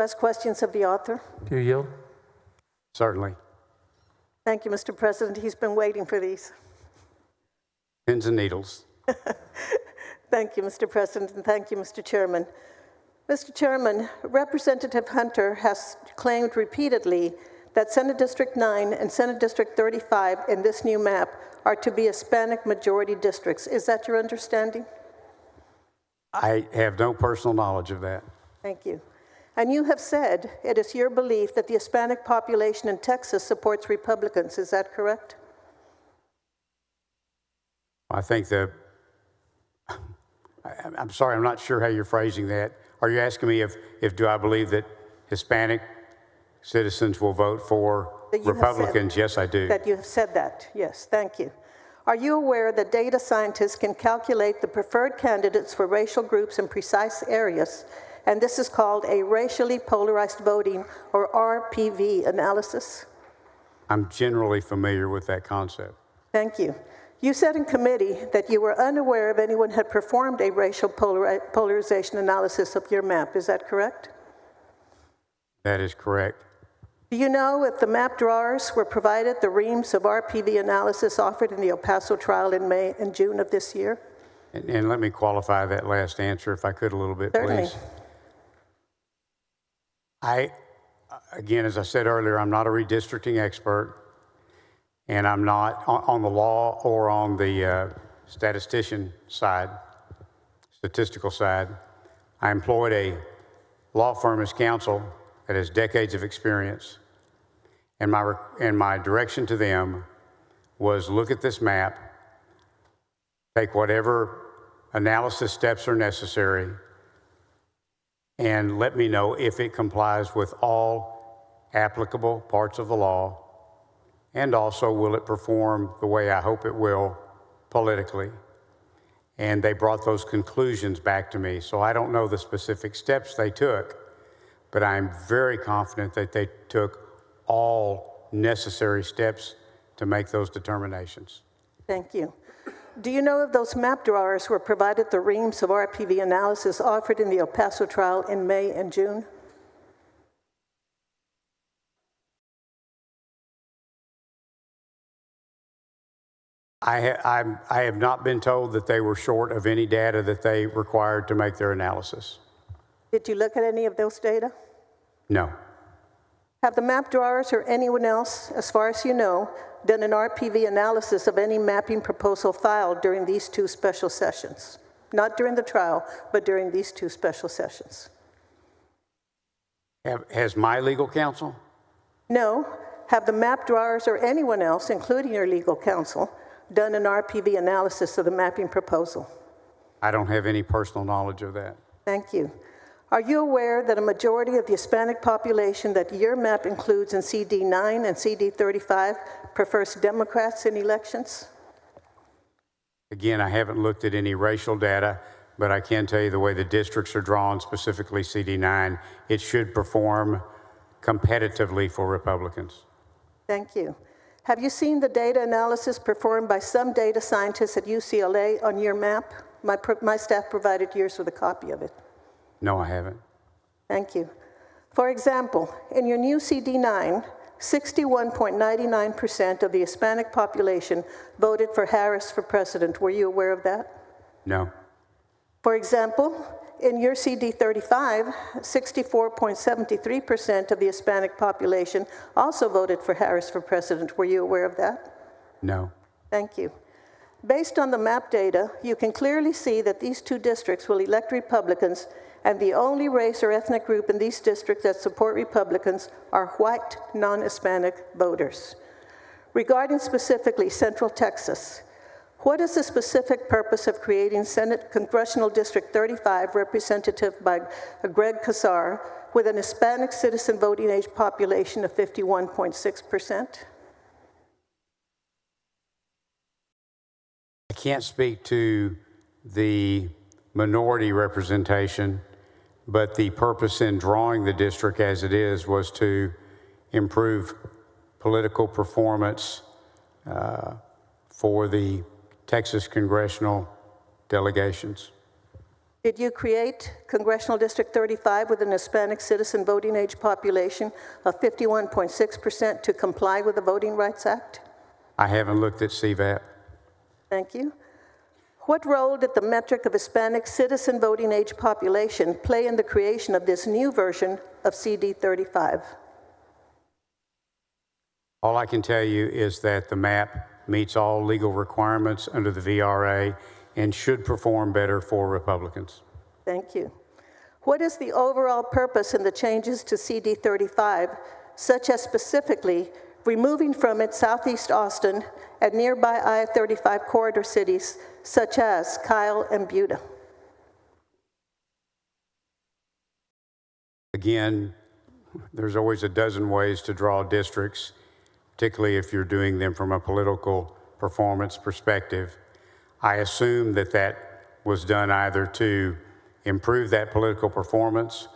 Ask questions of the author. Do you yield? Certainly. Thank you, Mr. President. He's been waiting for these. Pins and needles. Thank you, Mr. President, and thank you, Mr. Chairman. Mr. Chairman, Representative Hunter has claimed repeatedly that Senate District 9 and Senate District 35 in this new map are to be Hispanic majority districts. Is that your understanding? I have no personal knowledge of that. Thank you. And you have said it is your belief that the Hispanic population in Texas supports Republicans. Is that correct? I think I'm sorry, I'm not sure how you're phrasing that. Are you asking me if do I believe that Hispanic citizens will vote for Republicans? Yes, I do. That you have said that, yes, thank you. Are you aware that data scientists can calculate the preferred candidates for racial groups in precise areas, and this is called a racially polarized voting, or RPV analysis? I'm generally familiar with that concept. Thank you. You said in committee that you were unaware if anyone had performed a racial polarization analysis of your map. Is that correct? That is correct. Do you know if the map drawers were provided the reams of RPV analysis offered in the El Paso trial in May and June of this year? And let me qualify that last answer, if I could, a little bit, Certainly. Please. Again, as I said earlier, I'm not a redistricting expert, and I'm not on the law or on the statistical side. I employed a law firm as counsel that has decades of experience, and my direction to them was look at this map, take whatever analysis steps are necessary, and let me know if it complies with all applicable parts of the law, and also will it perform the way I hope it will politically. And they brought those conclusions back to me. So I don't know the specific steps they took, but I'm very confident that they took all necessary steps to make those determinations. Thank you. Do you know if those map drawers were provided the reams of RPV analysis offered in the El Paso trial in May and June? I have not been told that they were short of any data that they required to make their analysis. Did you look at any of those data? No. Have the map drawers or anyone else, as far as you know, done an RPV analysis of any mapping proposal filed during these two special sessions? Not during the trial, but during these two special sessions. Has my legal counsel? No. Have the map drawers or anyone else, including your legal counsel, done an RPV analysis of the mapping proposal? I don't have any personal knowledge of that. Thank you. Are you aware that a majority of the Hispanic population that your map includes in CD 9 and CD 35 prefers Democrats in elections? Again, I haven't looked at any racial data, but I can tell you the way the districts are drawn, specifically CD 9, it should perform competitively for Republicans. Thank you. Have you seen the data analysis performed by some data scientists at UCLA on your map? My staff provided yours with a copy of it. No, I haven't. Thank you. For example, in your new CD9, 61.99% of the Hispanic population voted for Harris for president. Were you aware of that? No. For example, in your CD35, 64.73% of the Hispanic population also voted for Harris for president. Were you aware of that? No. Thank you. Based on the map data, you can clearly see that these two districts will elect Republicans, and the only race or ethnic group in these districts that support Republicans are white, non-Hispanic voters. Regarding specifically Central Texas, what is the specific purpose of creating Senate Congressional District 35, representative by Greg Casar, with an Hispanic citizen voting age population of 51.6%? I can't speak to the minority representation, but the purpose in drawing the district as it is was to improve political performance for the Texas congressional delegations. Did you create Congressional District 35 with an Hispanic citizen voting age population of 51.6% to comply with the Voting Rights Act? I haven't looked at CVAP. Thank you. What role did the metric of Hispanic citizen voting age population play in the creation of this new version of CD 35? All I can tell you is that the map meets all legal requirements under the VRA and should perform better for Republicans. Thank you. What is the overall purpose in the changes to CD 35, such as specifically removing from it Southeast Austin and nearby I-35 corridor cities such as Kyle and Buda? Again, there's always a dozen ways to draw districts, particularly if you're doing them from a political performance perspective. I assume that that was done either to improve that political performance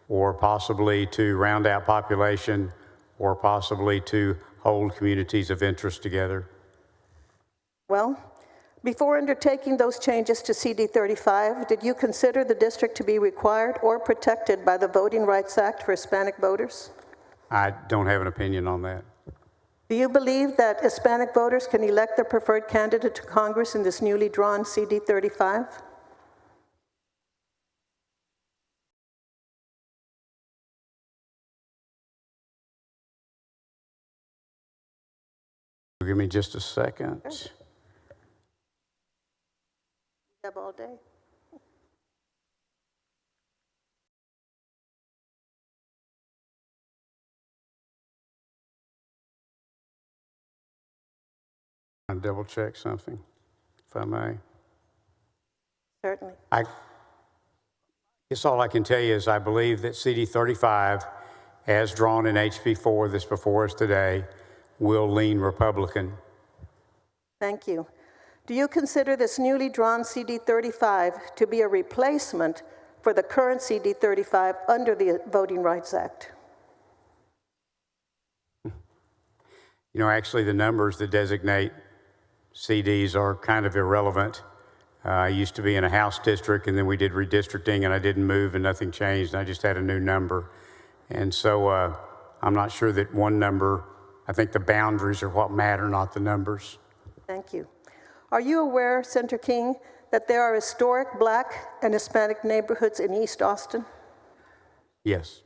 or possibly to round out population or possibly to hold communities of interest together. Well, before undertaking those changes to CD 35, did you consider the district to be required or protected by the Voting Rights Act for Hispanic voters? I don't have an opinion on that. Do you believe that Hispanic voters can elect their preferred candidate to Congress in this newly drawn CD 35? Give me just a second. Sure. We have all day. I'll double check something, if I may. Certainly. I guess all I can tell you is I believe that CD 35, as drawn in HB 4 that's before us today, will lean Republican. Thank you. Do you consider this newly drawn CD 35 to be a replacement for the current CD 35 under the Voting Rights Act? You know, actually the numbers that designate CDs are kind of irrelevant. I used to be in a House district and then we did redistricting and I didn't move and nothing changed and I just had a new number. And so I'm not sure that one number, I think the boundaries are what matter, not the numbers. Thank you. Are you aware, Senator King, that there are historic Black and Hispanic neighborhoods in East Austin? Yes.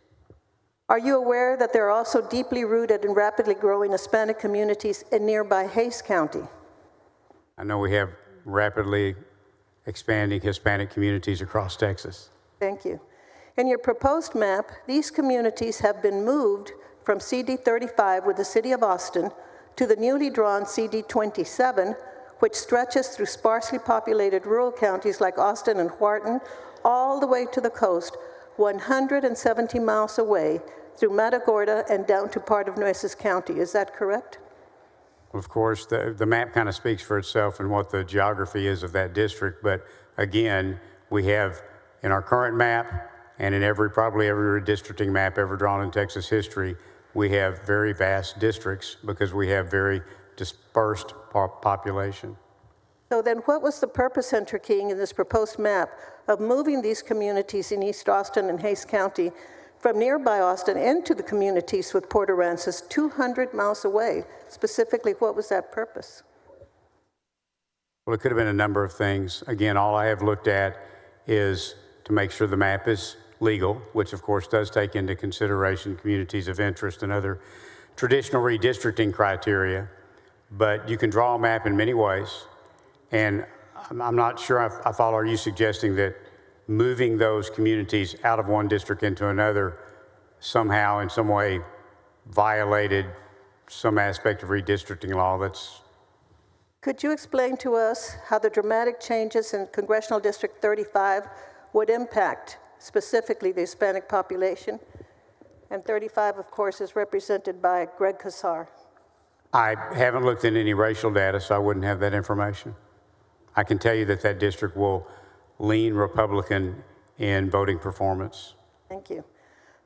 Are you aware that there are also deeply rooted and rapidly growing Hispanic communities in nearby Hays County? I know we have rapidly expanding Hispanic communities across Texas. Thank you. In your proposed map, these communities have been moved from CD 35 with the City of Austin to the newly drawn CD 27, which stretches through sparsely populated rural counties like Austin and Wharton, all the way to the coast, 170 miles away, through Matagorda and down to part of Nueces County. Is that correct? Of course, the map kind of speaks for itself and what the geography is of that district. But again, we have in our current map and in probably every redistricting map ever drawn in Texas history, we have very vast districts because we have very dispersed population. So then what was the purpose, Senator King, in this proposed map of moving these communities in East Austin and Hays County from nearby Austin into the communities with Port Aransas 200 miles away? Specifically, what was that purpose? Well, it could have been a number of things. Again, all I have looked at is to make sure the map is legal, which of course does take into consideration communities of interest and other traditional redistricting criteria. But you can draw a map in many ways. And I'm not sure I follow, are you suggesting that moving those communities out of one district into another somehow in some way violated some aspect of redistricting law? Could you explain to us how the dramatic changes in Congressional District 35 would impact specifically the Hispanic population? And 35, of course, is represented by Greg Kassar. I haven't looked at any racial data, so I wouldn't have that information. I can tell you that that district will lean Republican in voting performance. Thank you.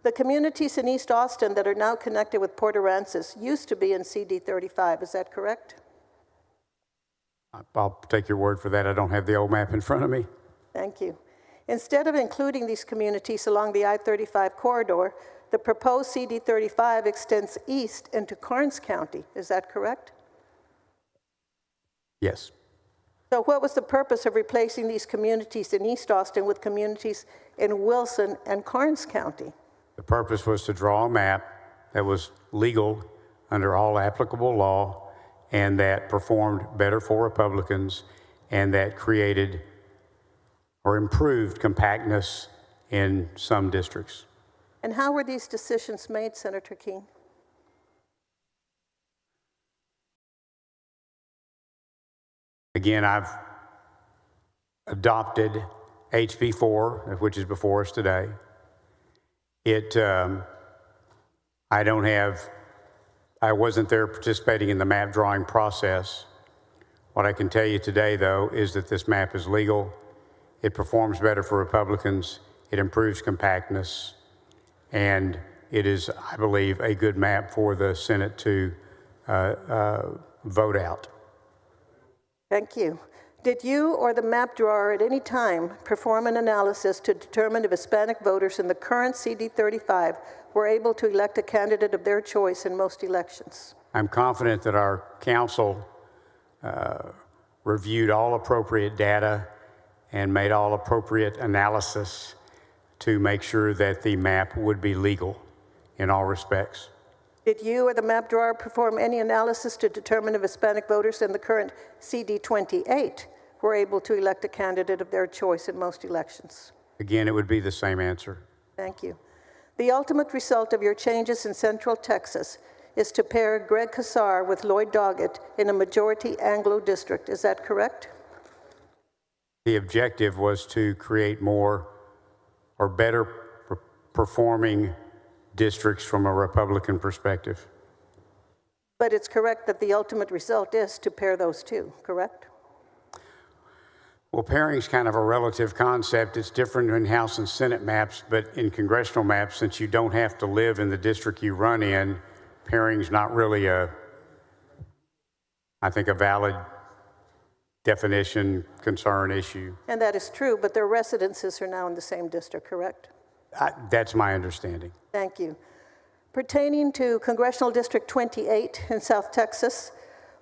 The communities in East Austin that are now connected with Port Aransas used to be in CD 35, is that correct? I'll take your word for that. I don't have the old map in front of me. Thank you. Instead of including these communities along the I-35 corridor, the proposed CD35 extends east into Karnes County. Is that correct? Yes. So what was the purpose of replacing these communities in East Austin with communities in Wilson and Karnes County? The purpose was to draw a map that was legal under all applicable law and that performed better for Republicans and that created or improved compactness in some districts. And how were these decisions made, Senator King? Again, I've adopted HB 4, which is before us today. I wasn't there participating in the map drawing process. What I can tell you today, though, is that this map is legal. It performs better for Republicans. It improves compactness. And it is, I believe, a good map for the Senate to vote out. Thank you. Did you or the map drawer at any time perform an analysis to determine if Hispanic voters in the current CD35 were able to elect a candidate of their choice in most elections? I'm confident that our council reviewed all appropriate data and made all appropriate analysis to make sure that the map would be legal in all respects. Did you or the map drawer perform any analysis to determine if Hispanic voters in the current CD28 were able to elect a candidate of their choice in most elections? Again, it would be the same answer. Thank you. The ultimate result of your changes in Central Texas is to pair Greg Casar with Lloyd Doggett in a majority Anglo district. Is that correct? The objective was to create more or better performing districts from a Republican perspective. But it's correct that the ultimate result is to pair those two, correct? Well, pairing is kind of a relative concept. It's different in House and Senate maps, but in congressional maps, since you don't have to live in the district you run in, pairing is not really I think, a valid definition, concern, issue. And that is true, but their residences are now in the same district, correct? That's my understanding. Thank you. Pertaining to Congressional District 28 in South Texas,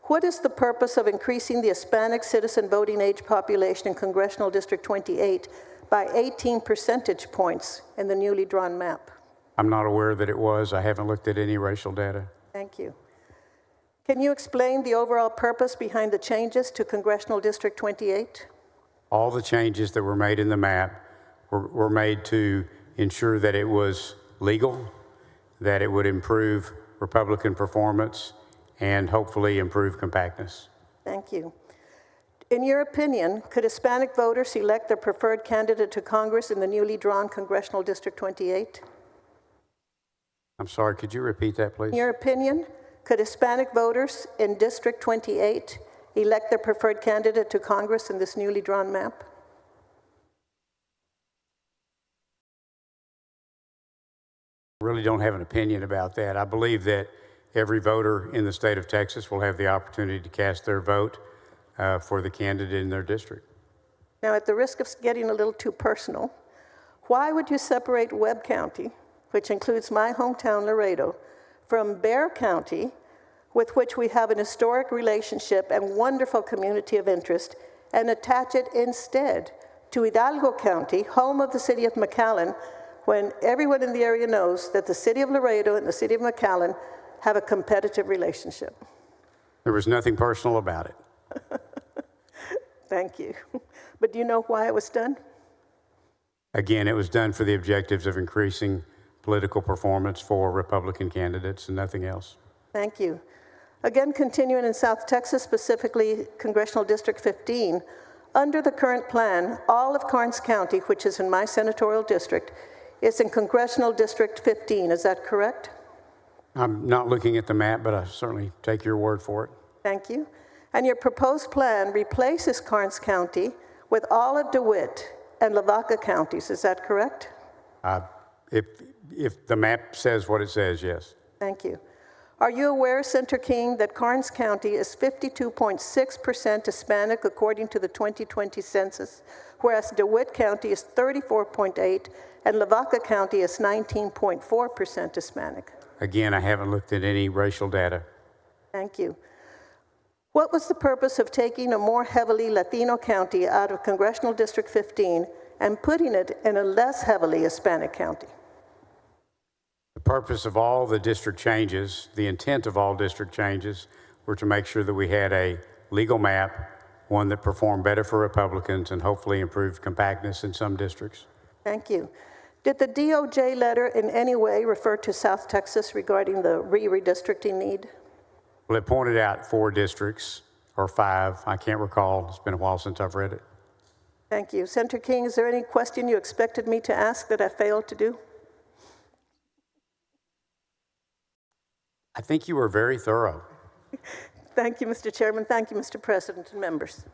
what is the purpose of increasing the Hispanic citizen voting age population in Congressional District 28 by 18 percentage points in the newly drawn map? I'm not aware that it was. I haven't looked at any racial data. Thank you. Can you explain the overall purpose behind the changes to Congressional District 28? All the changes that were made in the map were made to ensure that it was legal, that it would improve Republican performance, and hopefully improve compactness. Thank you. In your opinion, could Hispanic voters elect their preferred candidate to Congress in the newly drawn Congressional District 28? I'm sorry, could you repeat that, please? In your opinion, could Hispanic voters in District 28 elect their preferred candidate to Congress in this newly drawn map? I really don't have an opinion about that. I believe that every voter in the state of Texas will have the opportunity to cast their vote for the candidate in their district. Now, at the risk of getting a little too personal, why would you separate Webb County, which includes my hometown, Laredo, from Bexar County, with which we have an historic relationship and wonderful community of interest, and attach it instead to Hidalgo County, home of the city of McAllen, when everyone in the area knows that the city of Laredo and the city of McAllen have a competitive relationship? There was nothing personal about it. Thank you. But do you know why it was done? Again, it was done for the objectives of increasing political performance for Republican candidates and nothing else. Thank you. Again, continuing in South Texas, specifically Congressional District 15, under the current plan, all of Karnes County, which is in my senatorial district, is in Congressional District 15. Is that correct? I'm not looking at the map, but I certainly take your word for it. Thank you. And your proposed plan replaces Karnes County with all of DeWitt and Lavaca counties. Is that correct? If the map says what it says, yes. Thank you. Are you aware, Senator King, that Karnes County is 52.6% Hispanic according to the 2020 census, whereas DeWitt County is 34.8% and Lavaca County is 19.4% Hispanic. Again, I haven't looked at any racial data. Thank you. What was the purpose of taking a more heavily Latino county out of Congressional District 15 and putting it in a less heavily Hispanic county? The purpose of all the district changes, the intent of all district changes, were to make sure that we had a legal map, one that performed better for Republicans and hopefully improved compactness in some districts. Thank you. Did the DOJ letter in any way refer to South Texas regarding the redistricting need? Well, it pointed out 4 districts, or 5, I can't recall. It's been a while since I've read it. Thank you. Senator King, is there any question you expected me to ask that I failed to do? I think you were very thorough. Thank you, Mr. Chairman. Thank you, Mr. President and members.